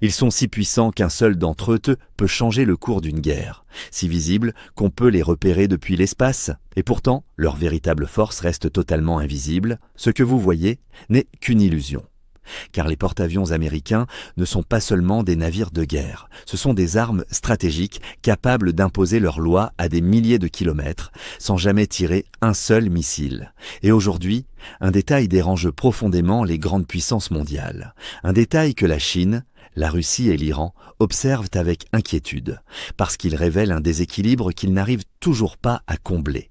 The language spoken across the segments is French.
Ils sont si puissants qu'un seul d'entre eux peut changer le cours d'une guerre, si visibles qu'on peut les repérer depuis l'espace, et pourtant leur véritable force reste totalement invisible. Ce que vous voyez n'est qu'une illusion. Car les porte-avions américains ne sont pas seulement des navires de guerre, ce sont des armes stratégiques capables d'imposer leurs lois à des milliers de kilomètres sans jamais tirer un seul missile. Et aujourd'hui, un détail dérange profondément les grandes puissances mondiales, un détail que la Chine, la Russie et l'Iran observent avec inquiétude, parce qu'il révèle un déséquilibre qu'ils n'arrivent toujours pas à combler.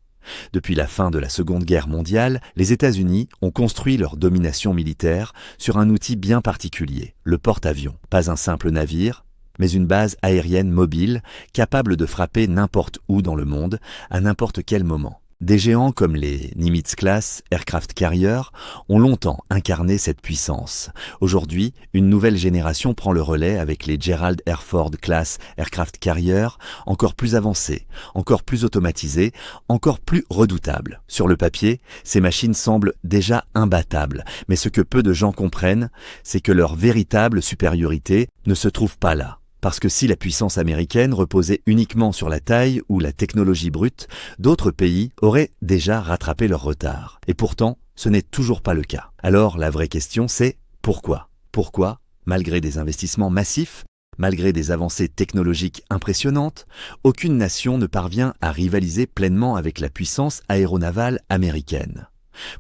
Depuis la fin de la Seconde Guerre mondiale, les États-Unis ont construit leur domination militaire sur un outil bien particulier, le porte-avions. Pas un simple navire, mais une base aérienne mobile capable de frapper n'importe où dans le monde, à n'importe quel moment. Des géants comme les Nimitz-class aircraft carriers ont longtemps incarné cette puissance. Aujourd'hui, une nouvelle génération prend le relais avec les Gerald R. Ford class aircraft carriers, encore plus avancés, encore plus automatisés, encore plus redoutables. Sur le papier, ces machines semblent déjà imbattables, mais ce que peu de gens comprennent, c'est que leur véritable supériorité ne se trouve pas là. Parce que si la puissance américaine reposait uniquement sur la taille ou la technologie brute, d'autres pays auraient déjà rattrapé leur retard. Et pourtant, ce n'est toujours pas le cas. Alors la vraie question c'est pourquoi ? Pourquoi, malgré des investissements massifs, malgré des avancées technologiques impressionnantes, aucune nation ne parvient à rivaliser pleinement avec la puissance aéronavale américaine ?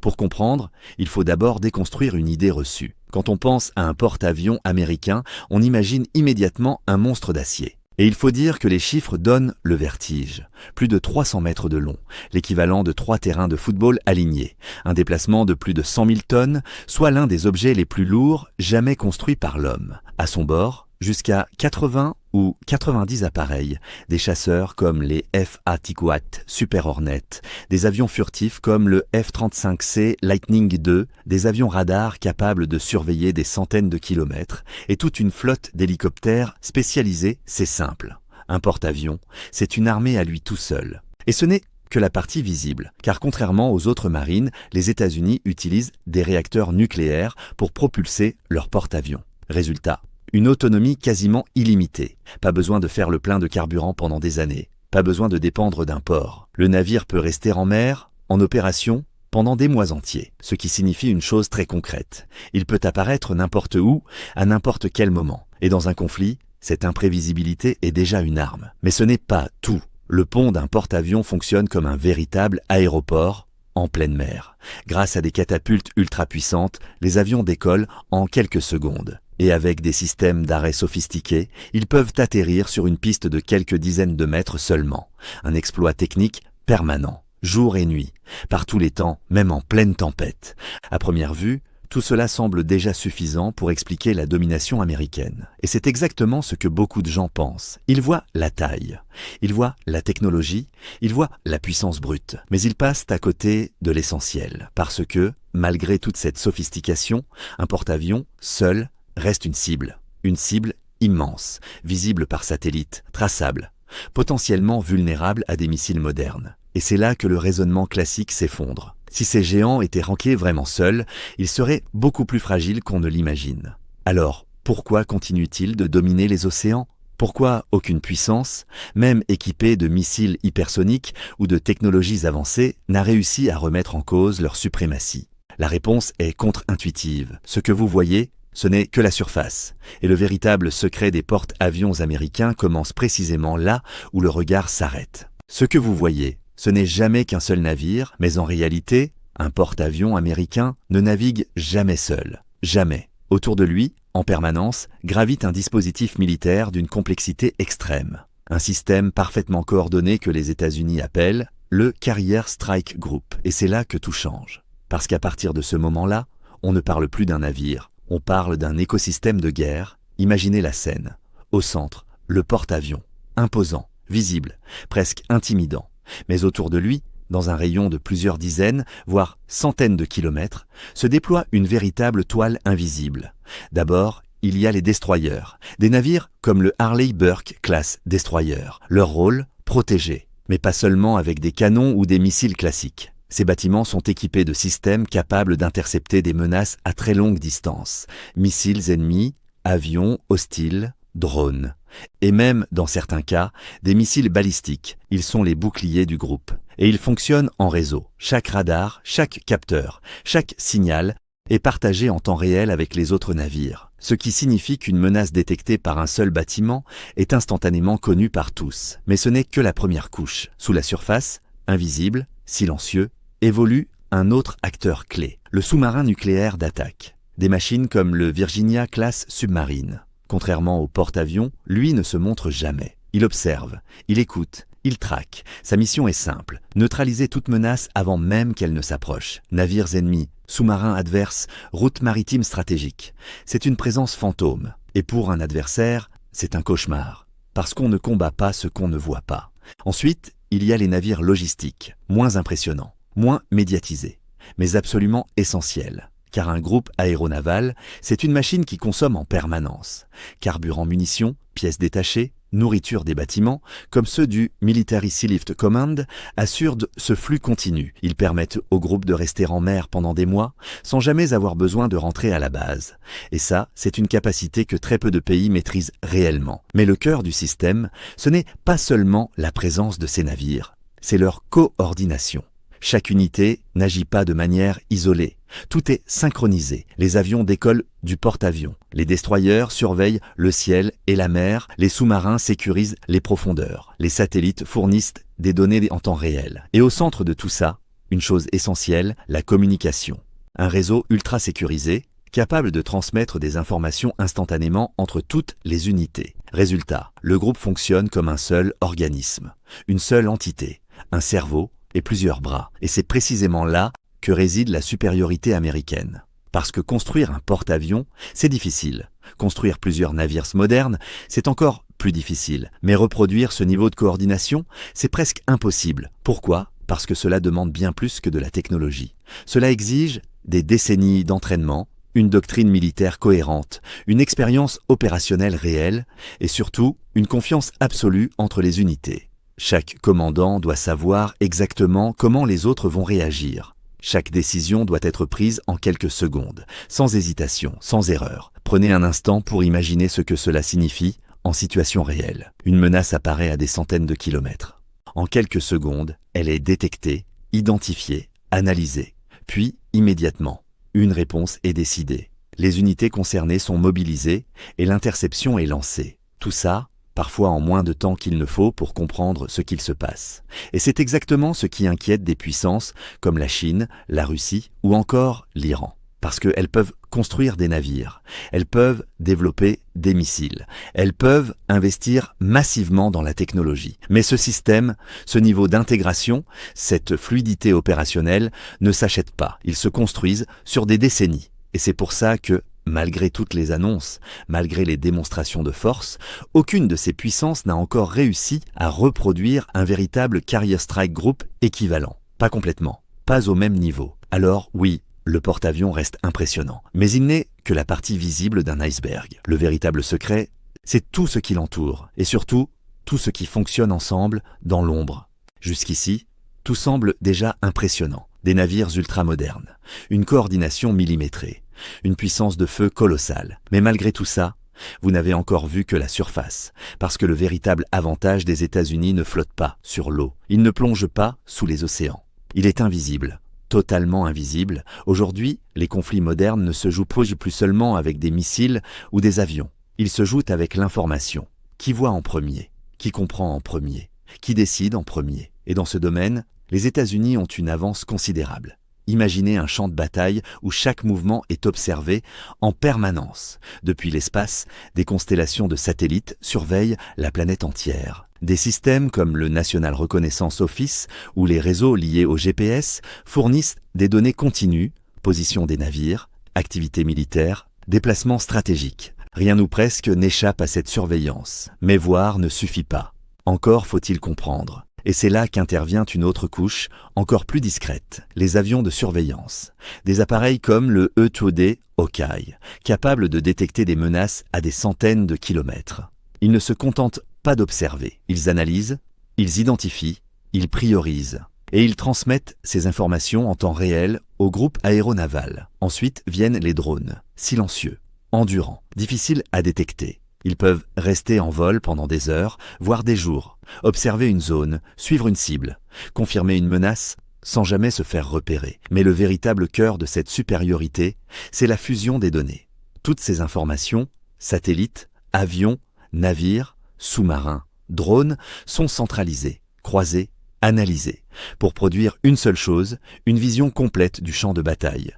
Pour comprendre, il faut d'abord déconstruire une idée reçue. Quand on pense à un porte-avions américain, on imagine immédiatement un monstre d'acier. Et il faut dire que les chiffres donnent le vertige. Plus de 300 mètres de long, l'équivalent de 3 terrains de football alignés, un déplacement de plus de 100 000 tonnes, soit l'un des objets les plus lourds jamais construits par l'homme. À son bord, jusqu'à 80 ou 90 appareils, des chasseurs comme les F-35 Super Hornet, des avions furtifs comme le F-35C Lightning II, des avions radars capables de surveiller des centaines de kilomètres, et toute une flotte d'hélicoptères spécialisés, c'est simple. Un porte-avions, c'est une armée à lui tout seul. Et ce n'est que la partie visible, car contrairement aux autres marines, les États-Unis utilisent des réacteurs nucléaires pour propulser leurs porte-avions. Résultat, une autonomie quasiment illimitée. Pas besoin de faire le plein de carburant pendant des années. Pas besoin de dépendre d'un port. Le navire peut rester en mer, en opération, pendant des mois entiers. Ce qui signifie une chose très concrète. Il peut apparaître n'importe où, à n'importe quel moment. Et dans un conflit, cette imprévisibilité est déjà une arme. Mais ce n'est pas tout. Le pont d'un porte-avions fonctionne comme un véritable aéroport en pleine mer. Grâce à des catapultes ultra puissantes, les avions décollent en quelques secondes. Et avec des systèmes d'arrêt sophistiqués, ils peuvent atterrir sur une piste de quelques dizaines de mètres seulement. Un exploit technique permanent, jour et nuit, par tous les temps, même en pleine tempête. À première vue, tout cela semble déjà suffisant pour expliquer la domination américaine. Et c'est exactement ce que beaucoup de gens pensent. Ils voient la taille, ils voient la technologie, ils voient la puissance brute. Mais ils passent à côté de l'essentiel. Parce que, malgré toute cette sophistication, un porte-avions, seul, reste une cible immense, visible par satellite, traçable, potentiellement vulnérable à des missiles modernes. Et c'est là que le raisonnement classique s'effondre. Si ces géants étaient rankés vraiment seuls, ils seraient beaucoup plus fragiles qu'on ne l'imagine. Alors, pourquoi continuent-ils de dominer les océans ? Pourquoi aucune puissance, même équipée de missiles hypersoniques ou de technologies avancées, n'a réussi à remettre en cause leur suprématie ? La réponse est contre-intuitive. Ce que vous voyez, ce n'est que la surface, et le véritable secret des porte-avions américains commence précisément là où le regard s'arrête. Ce que vous voyez, ce n'est jamais qu'un seul navire, mais en réalité, un porte-avions américain ne navigue jamais seul. Jamais. Autour de lui, en permanence, gravite un dispositif militaire d'une complexité extrême. Un système parfaitement coordonné que les États-Unis appellent le Carrier Strike Group. Et c'est là que tout change. Parce qu'à partir de ce moment-là, on ne parle plus d'un navire. On parle d'un écosystème de guerre. Imaginez la scène. Au centre, le porte-avions, imposant, visible, presque intimidant. Mais autour de lui, dans un rayon de plusieurs dizaines, voire centaines de kilomètres, se déploie une véritable toile invisible. D'abord, il y a les destroyers, des navires comme le Harley Burke class destroyer. Leur rôle, protéger, mais pas seulement avec des canons ou des missiles classiques. Ces bâtiments sont équipés de systèmes capables d'intercepter des menaces à très longue distance. Missiles ennemis, avions hostiles, drones. Et même, dans certains cas, des missiles balistiques. Ils sont les boucliers du groupe. Et ils fonctionnent en réseau. Chaque radar, chaque capteur, chaque signal est partagé en temps réel avec les autres navires. Ce qui signifie qu'une menace détectée par un seul bâtiment est instantanément connue par tous. Mais ce n'est que la première couche. Sous la surface, invisible, silencieux, évolue un autre acteur clé, le sous-marin nucléaire d'attaque. Des machines comme le Virginia classe submarine. Contrairement au porte-avions, lui ne se montre jamais. Il observe, il écoute, il traque. Sa mission est simple, neutraliser toute menace avant même qu'elle ne s'approche. Navires ennemis, sous-marins adverses, routes maritimes stratégiques. C'est une présence fantôme. Et pour un adversaire, c'est un cauchemar. Parce qu'on ne combat pas ce qu'on ne voit pas. Ensuite, il y a les navires logistiques, moins impressionnants, moins médiatisés, mais absolument essentiels. Car un groupe aéronaval, c'est une machine qui consomme en permanence. Carburant, munitions, pièces détachées, nourriture des bâtiments, comme ceux du Military Sealift Command, assurent ce flux continu. Ils permettent au groupe de rester en mer pendant des mois, sans jamais avoir besoin de rentrer à la base. Et ça, c'est une capacité que très peu de pays maîtrisent réellement. Mais le cœur du système, ce n'est pas seulement la présence de ces navires, c'est leur coordination. Chaque unité n'agit pas de manière isolée. Tout est synchronisé. Les avions décollent du porte-avions. Les destroyers surveillent le ciel et la mer. Les sous-marins sécurisent les profondeurs. Les satellites fournissent des données en temps réel. Et au centre de tout ça, une chose essentielle, la communication. Un réseau ultra sécurisé, capable de transmettre des informations instantanément entre toutes les unités. Résultat, le groupe fonctionne comme un seul organisme, une seule entité, un cerveau et plusieurs bras. Et c'est précisément là que réside la supériorité américaine. Parce que construire un porte-avions, c'est difficile. Construire plusieurs navires modernes, c'est encore plus difficile. Mais reproduire ce niveau de coordination, c'est presque impossible. Pourquoi ? Parce que cela demande bien plus que de la technologie. Cela exige des décennies d'entraînement, une doctrine militaire cohérente, une expérience opérationnelle réelle et surtout une confiance absolue entre les unités. Chaque commandant doit savoir exactement comment les autres vont réagir. Chaque décision doit être prise en quelques secondes, sans hésitation, sans erreur. Prenez un instant pour imaginer ce que cela signifie en situation réelle. Une menace apparaît à des centaines de kilomètres. En quelques secondes, elle est détectée, identifiée, analysée. Puis, immédiatement, une réponse est décidée. Les unités concernées sont mobilisées et l'interception est lancée. Tout ça, parfois en moins de temps qu'il ne faut pour comprendre ce qu'il se passe. Et c'est exactement ce qui inquiète des puissances comme la Chine, la Russie ou encore l'Iran. Parce qu'elles peuvent construire des navires, elles peuvent développer des missiles, elles peuvent investir massivement dans la technologie. Mais ce système, ce niveau d'intégration, cette fluidité opérationnelle ne s'achète pas. Ils se construisent sur des décennies. Et c'est pour ça que, malgré toutes les annonces, malgré les démonstrations de force, aucune de ces puissances n'a encore réussi à reproduire un véritable Carrier Strike Group équivalent. Pas complètement, pas au même niveau. Alors oui, le porte-avions reste impressionnant, mais il n'est que la partie visible d'un iceberg. Le véritable secret, c'est tout ce qui l'entoure, et surtout, tout ce qui fonctionne ensemble dans l'ombre. Jusqu'ici, tout semble déjà impressionnant. Des navires ultramodernes, une coordination millimétrée, une puissance de feu colossale. Mais malgré tout ça, vous n'avez encore vu que la surface, parce que le véritable avantage des États-Unis ne flotte pas sur l'eau. Il ne plonge pas sous les océans. Il est invisible, totalement invisible. Aujourd'hui, les conflits modernes ne se jouent plus seulement avec des missiles ou des avions. Ils se jouent avec l'information. Qui voit en premier ? Qui comprend en premier ? Qui décide en premier ? Et dans ce domaine, les États-Unis ont une avance considérable. Imaginez un champ de bataille où chaque mouvement est observé en permanence. Depuis l'espace, des constellations de satellites surveillent la planète entière. Des systèmes comme le National Reconnaissance Office ou les réseaux liés au GPS fournissent des données continues, position des navires, activités militaires, déplacements stratégiques. Rien ou presque n'échappe à cette surveillance. Mais voir ne suffit pas. Encore faut-il comprendre. Et c'est là qu'intervient une autre couche, encore plus discrète, les avions de surveillance. Des appareils comme le E-2D Hawkeye, capables de détecter des menaces à des centaines de kilomètres. Ils ne se contentent pas d'observer, ils analysent, ils identifient, ils priorisent. Et ils transmettent ces informations en temps réel au groupe aéronaval. Ensuite viennent les drones, silencieux, endurants, difficiles à détecter. Ils peuvent rester en vol pendant des heures, voire des jours, observer une zone, suivre une cible, confirmer une menace sans jamais se faire repérer. Mais le véritable cœur de cette supériorité, c'est la fusion des données. Toutes ces informations, satellites, avions, navires, sous-marins, drones, sont centralisées, croisées, analysées, pour produire une seule chose, une vision complète du champ de bataille,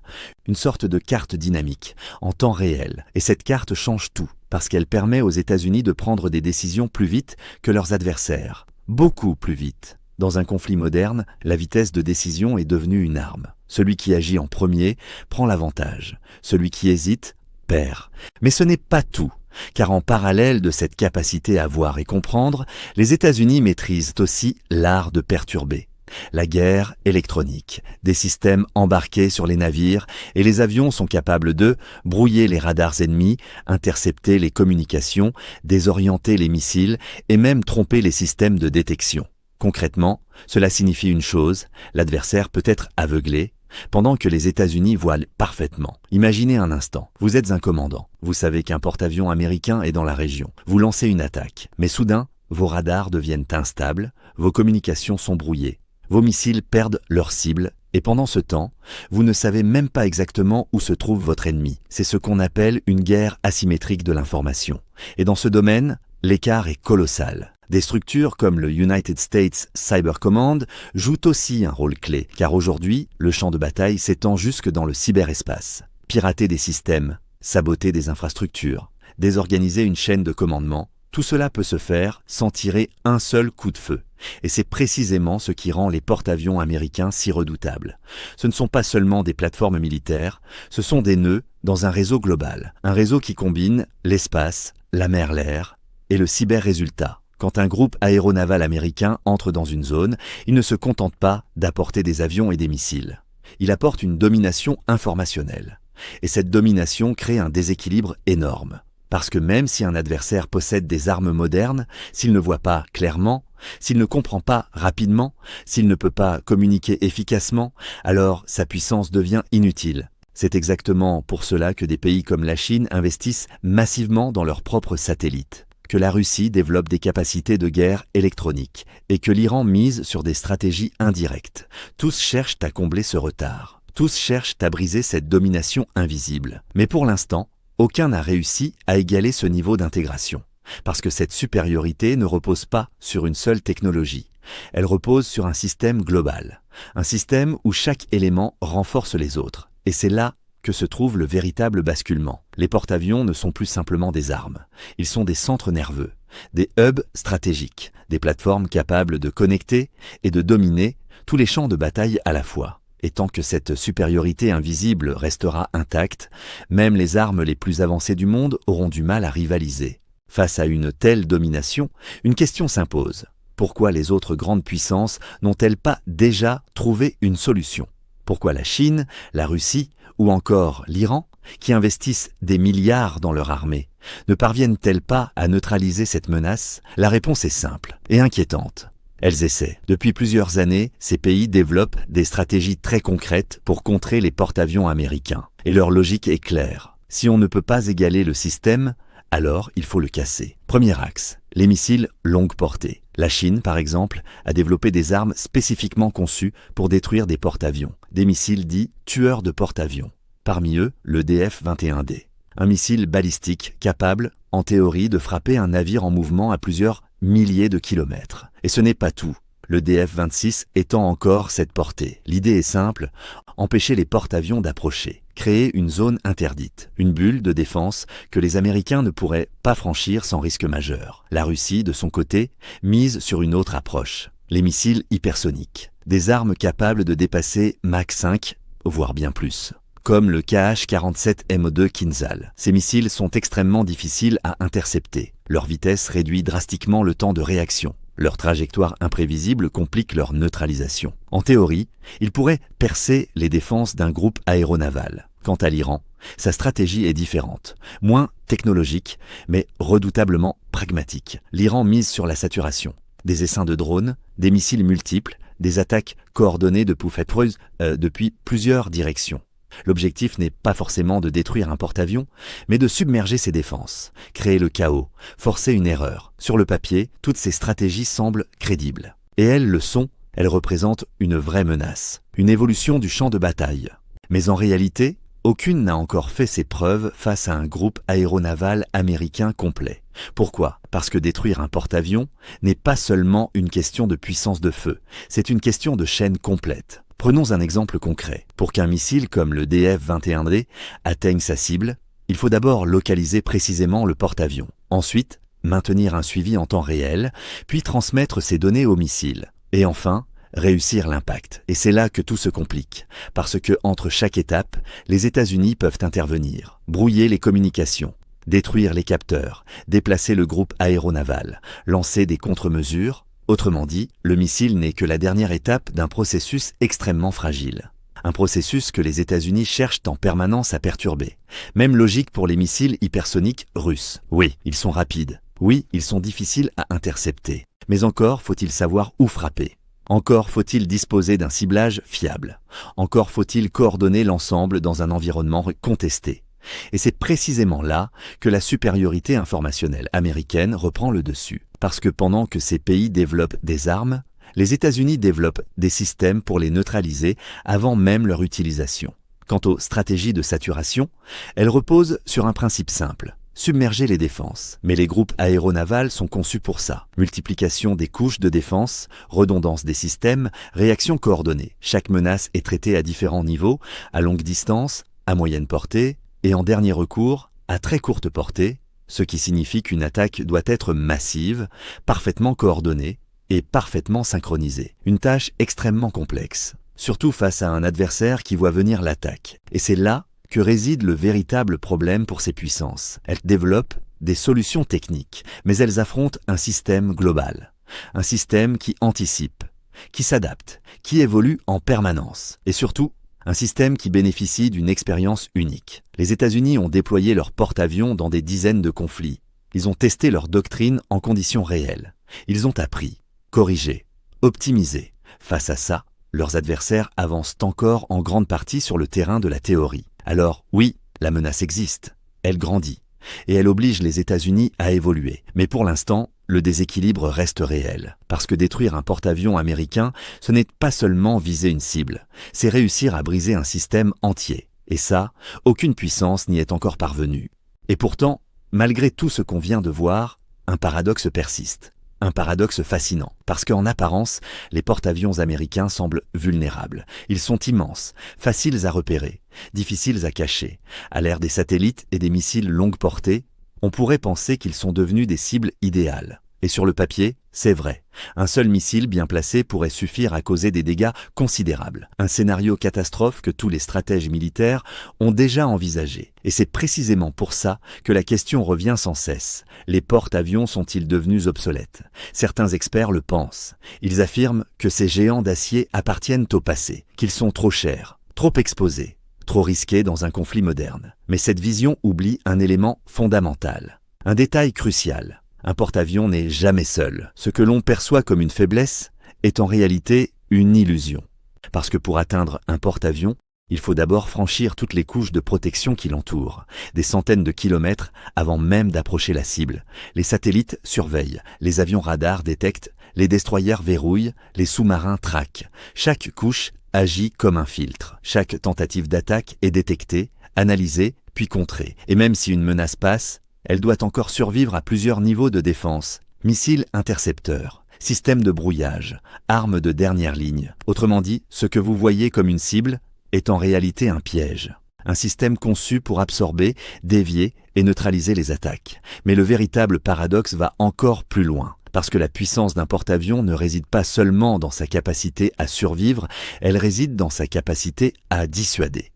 une sorte de carte dynamique, en temps réel. Et cette carte change tout, parce qu'elle permet aux États-Unis de prendre des décisions plus vite que leurs adversaires, beaucoup plus vite. Dans un conflit moderne, la vitesse de décision est devenue une arme. Celui qui agit en premier prend l'avantage, celui qui hésite perd. Mais ce n'est pas tout. Car en parallèle de cette capacité à voir et comprendre, les États-Unis maîtrisent aussi l'art de perturber. La guerre électronique, des systèmes embarqués sur les navires et les avions sont capables de brouiller les radars ennemis, intercepter les communications, désorienter les missiles et même tromper les systèmes de détection. Concrètement, cela signifie une chose, l'adversaire peut être aveuglé, pendant que les États-Unis voient parfaitement. Imaginez un instant, vous êtes un commandant, vous savez qu'un porte-avions américain est dans la région, vous lancez une attaque, mais soudain, vos radars deviennent instables, vos communications sont brouillées, vos missiles perdent leur cible, et pendant ce temps, vous ne savez même pas exactement où se trouve votre ennemi. C'est ce qu'on appelle une guerre asymétrique de l'information. Et dans ce domaine, l'écart est colossal. Des structures comme le United States Cyber Command jouent aussi un rôle clé, car aujourd'hui, le champ de bataille s'étend jusque dans le cyberespace. Pirater des systèmes, saboter des infrastructures, désorganiser une chaîne de commandement, tout cela peut se faire sans tirer un seul coup de feu. Et c'est précisément ce qui rend les porte-avions américains si redoutables. Ce ne sont pas seulement des plateformes militaires, ce sont des nœuds dans un réseau global. Un réseau qui combine l'espace, la mer-l'air et le cyber-résultat. Quand un groupe aéronaval américain entre dans une zone, il ne se contente pas d'apporter des avions et des missiles. Il apporte une domination informationnelle. Et cette domination crée un déséquilibre énorme. Parce que même si un adversaire possède des armes modernes, s'il ne voit pas clairement, s'il ne comprend pas rapidement, s'il ne peut pas communiquer efficacement, alors sa puissance devient inutile. C'est exactement pour cela que des pays comme la Chine investissent massivement dans leurs propres satellites, que la Russie développe des capacités de guerre électronique et que l'Iran mise sur des stratégies indirectes. Tous cherchent à combler ce retard. Tous cherchent à briser cette domination invisible. Mais pour l'instant, aucun n'a réussi à égaler ce niveau d'intégration. Parce que cette supériorité ne repose pas sur une seule technologie. Elle repose sur un système global. Un système où chaque élément renforce les autres. Et c'est là que se trouve le véritable basculement. Les porte-avions ne sont plus simplement des armes. Ils sont des centres nerveux, des hubs stratégiques, des plateformes capables de connecter et de dominer tous les champs de bataille à la fois. Et tant que cette supériorité invisible restera intacte, même les armes les plus avancées du monde auront du mal à rivaliser. Face à une telle domination, une question s'impose. Pourquoi les autres grandes puissances n'ont-elles pas déjà trouvé une solution ? Pourquoi la Chine, la Russie ou encore l'Iran, qui investissent des milliards dans leur armée, ne parviennent-elles pas à neutraliser cette menace ? La réponse est simple et inquiétante. Elles essaient. Depuis plusieurs années, ces pays développent des stratégies très concrètes pour contrer les porte-avions américains. Et leur logique est claire. Si on ne peut pas égaler le système, alors il faut le casser. Premier axe, les missiles longue portée. La Chine, par exemple, a développé des armes spécifiquement conçues pour détruire des porte-avions, des missiles dits tueurs de porte-avions. Parmi eux, le DF-21D, un missile balistique capable, en théorie, de frapper un navire en mouvement à plusieurs milliers de kilomètres. Et ce n'est pas tout. Le DF-26 étend encore cette portée. L'idée est simple, empêcher les porte-avions d'approcher, créer une zone interdite, une bulle de défense que les Américains ne pourraient pas franchir sans risque majeur. La Russie, de son côté, mise sur une autre approche, les missiles hypersoniques, des armes capables de dépasser Mach 5, voire bien plus. Comme le KH-47M2 Kinzhal. Ces missiles sont extrêmement difficiles à intercepter. Leur vitesse réduit drastiquement le temps de réaction. Leur trajectoire imprévisible complique leur neutralisation. En théorie, ils pourraient percer les défenses d'un groupe aéronaval. Quant à l'Iran, sa stratégie est différente, moins technologique, mais redoutablement pragmatique. L'Iran mise sur la saturation. Des essaims de drones, des missiles multiples, des attaques coordonnées depuis plusieurs directions. L'objectif n'est pas forcément de détruire un porte-avions, mais de submerger ses défenses, créer le chaos, forcer une erreur. Sur le papier, toutes ces stratégies semblent crédibles. Et elles le sont, elles représentent une vraie menace, une évolution du champ de bataille. Mais en réalité, aucune n'a encore fait ses preuves face à un groupe aéronaval américain complet. Pourquoi ? Parce que détruire un porte-avions n'est pas seulement une question de puissance de feu, c'est une question de chaîne complète. Prenons un exemple concret. Pour qu'un missile comme le DF-21D atteigne sa cible, il faut d'abord localiser précisément le porte-avions. Ensuite, maintenir un suivi en temps réel, puis transmettre ces données au missile. Et enfin, réussir l'impact. Et c'est là que tout se complique, parce que entre chaque étape, les États-Unis peuvent intervenir, brouiller les communications, détruire les capteurs, déplacer le groupe aéronaval, lancer des contre-mesures. Autrement dit, le missile n'est que la dernière étape d'un processus extrêmement fragile. Un processus que les États-Unis cherchent en permanence à perturber. Même logique pour les missiles hypersoniques russes. Oui, ils sont rapides. Oui, ils sont difficiles à intercepter. Mais encore faut-il savoir où frapper. Encore faut-il disposer d'un ciblage fiable. Encore faut-il coordonner l'ensemble dans un environnement contesté. Et c'est précisément là que la supériorité informationnelle américaine reprend le dessus. Parce que pendant que ces pays développent des armes, les États-Unis développent des systèmes pour les neutraliser avant même leur utilisation. Quant aux stratégies de saturation, elles reposent sur un principe simple. Submerger les défenses. Mais les groupes aéronavals sont conçus pour ça. Multiplication des couches de défense, redondance des systèmes, réaction coordonnée. Chaque menace est traitée à différents niveaux, à longue distance, à moyenne portée, et en dernier recours, à très courte portée, ce qui signifie qu'une attaque doit être massive, parfaitement coordonnée et parfaitement synchronisée. Une tâche extrêmement complexe, surtout face à un adversaire qui voit venir l'attaque. Et c'est là que réside le véritable problème pour ces puissances. Elles développent des solutions techniques, mais elles affrontent un système global. Un système qui anticipe, qui s'adapte, qui évolue en permanence. Et surtout, un système qui bénéficie d'une expérience unique. Les États-Unis ont déployé leurs porte-avions dans des dizaines de conflits. Ils ont testé leur doctrine en conditions réelles. Ils ont appris, corrigé, optimisé. Face à ça, leurs adversaires avancent encore en grande partie sur le terrain de la théorie. Alors oui, la menace existe, elle grandit, et elle oblige les États-Unis à évoluer. Mais pour l'instant, le déséquilibre reste réel. Parce que détruire un porte-avions américain, ce n'est pas seulement viser une cible, c'est réussir à briser un système entier. Et ça, aucune puissance n'y est encore parvenue. Et pourtant, malgré tout ce qu'on vient de voir, un paradoxe persiste. Un paradoxe fascinant, parce qu'en apparence, les porte-avions américains semblent vulnérables. Ils sont immenses, faciles à repérer, difficiles à cacher. À l'ère des satellites et des missiles longue portée, on pourrait penser qu'ils sont devenus des cibles idéales. Et sur le papier, c'est vrai. Un seul missile bien placé pourrait suffire à causer des dégâts considérables. Un scénario catastrophe que tous les stratèges militaires ont déjà envisagé. Et c'est précisément pour ça que la question revient sans cesse. Les porte-avions sont-ils devenus obsolètes ? Certains experts le pensent. Ils affirment que ces géants d'acier appartiennent au passé, qu'ils sont trop chers, trop exposés, trop risqués dans un conflit moderne. Mais cette vision oublie un élément fondamental, un détail crucial. Un porte-avions n'est jamais seul. Ce que l'on perçoit comme une faiblesse est en réalité une illusion. Parce que pour atteindre un porte-avions, il faut d'abord franchir toutes les couches de protection qui l'entourent, des centaines de kilomètres avant même d'approcher la cible. Les satellites surveillent, les avions radars détectent, les destroyers verrouillent, les sous-marins traquent. Chaque couche agit comme un filtre. Chaque tentative d'attaque est détectée, analysée, puis contrée. Et même si une menace passe, elle doit encore survivre à plusieurs niveaux de défense. Missiles intercepteurs, systèmes de brouillage, armes de dernière ligne. Autrement dit, ce que vous voyez comme une cible est en réalité un piège. Un système conçu pour absorber, dévier et neutraliser les attaques. Mais le véritable paradoxe va encore plus loin. Parce que la puissance d'un porte-avions ne réside pas seulement dans sa capacité à survivre, elle réside dans sa capacité à dissuader.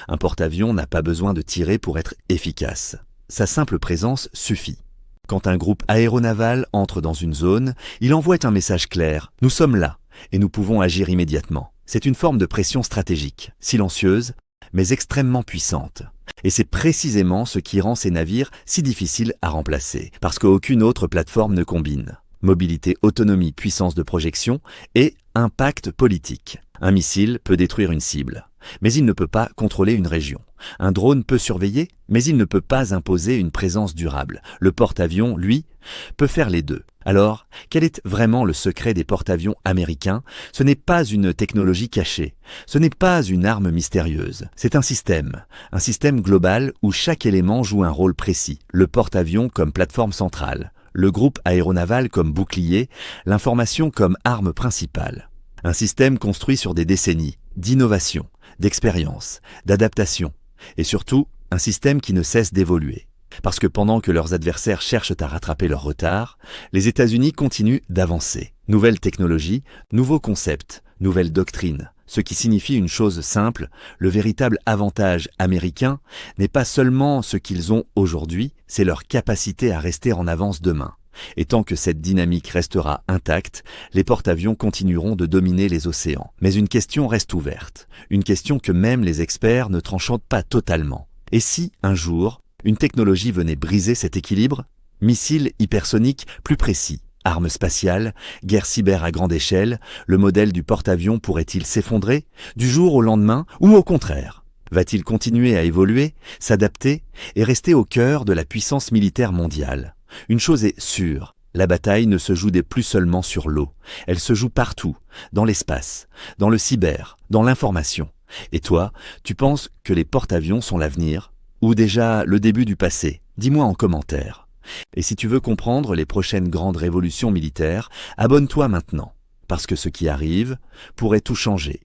Un porte-avions n'a pas besoin de tirer pour être efficace. Sa simple présence suffit. Quand un groupe aéronaval entre dans une zone, il envoie un message clair « Nous sommes là et nous pouvons agir immédiatement ». C'est une forme de pression stratégique, silencieuse, mais extrêmement puissante. Et c'est précisément ce qui rend ces navires si difficiles à remplacer, parce qu'aucune autre plateforme ne combine. Mobilité, autonomie, puissance de projection et impact politique. Un missile peut détruire une cible. mais il ne peut pas contrôler une région. Un drone peut surveiller, mais il ne peut pas imposer une présence durable. Le porte-avions, lui, peut faire les deux. Alors, quel est vraiment le secret des porte-avions américains? Ce n'est pas une technologie cachée, ce n'est pas une arme mystérieuse, c'est un système global où chaque élément joue un rôle précis. Le porte-avions comme plateforme centrale, le groupe aéronaval comme bouclier, l'information comme arme principale. Un système construit sur des décennies d'innovation, d'expérience, d'adaptation, et surtout un système qui ne cesse d'évoluer. Parce que pendant que leurs adversaires cherchent à rattraper leur retard, les États-Unis continuent d'avancer. Nouvelles technologies, nouveaux concepts, nouvelles doctrines. Ce qui signifie une chose simple, le véritable avantage américain n'est pas seulement ce qu'ils ont aujourd'hui, c'est leur capacité à rester en avance demain. Et tant que cette dynamique restera intacte, les porte-avions continueront de dominer les océans. Mais une question reste ouverte, une question que même les experts ne tranchent pas totalement. Et si, un jour, une technologie venait briser cet équilibre? Missiles hypersoniques plus précis, armes spatiales, guerre cyber à grande échelle, le modèle du porte-avions pourrait-il s'effondrer du jour au lendemain ou au contraire? Va-t-il continuer à évoluer, s'adapter et rester au cœur de la puissance militaire mondiale? Une chose est sûre, la bataille ne se joue plus seulement sur l'eau, elle se joue partout, dans l'espace, dans le cyber, dans l'information. Et toi, tu penses que les porte-avions sont l'avenir? Ou déjà le début du passé? Dis-moi en commentaire. Et si tu veux comprendre les prochaines grandes révolutions militaires, abonne-toi maintenant, parce que ce qui arrive pourrait tout changer.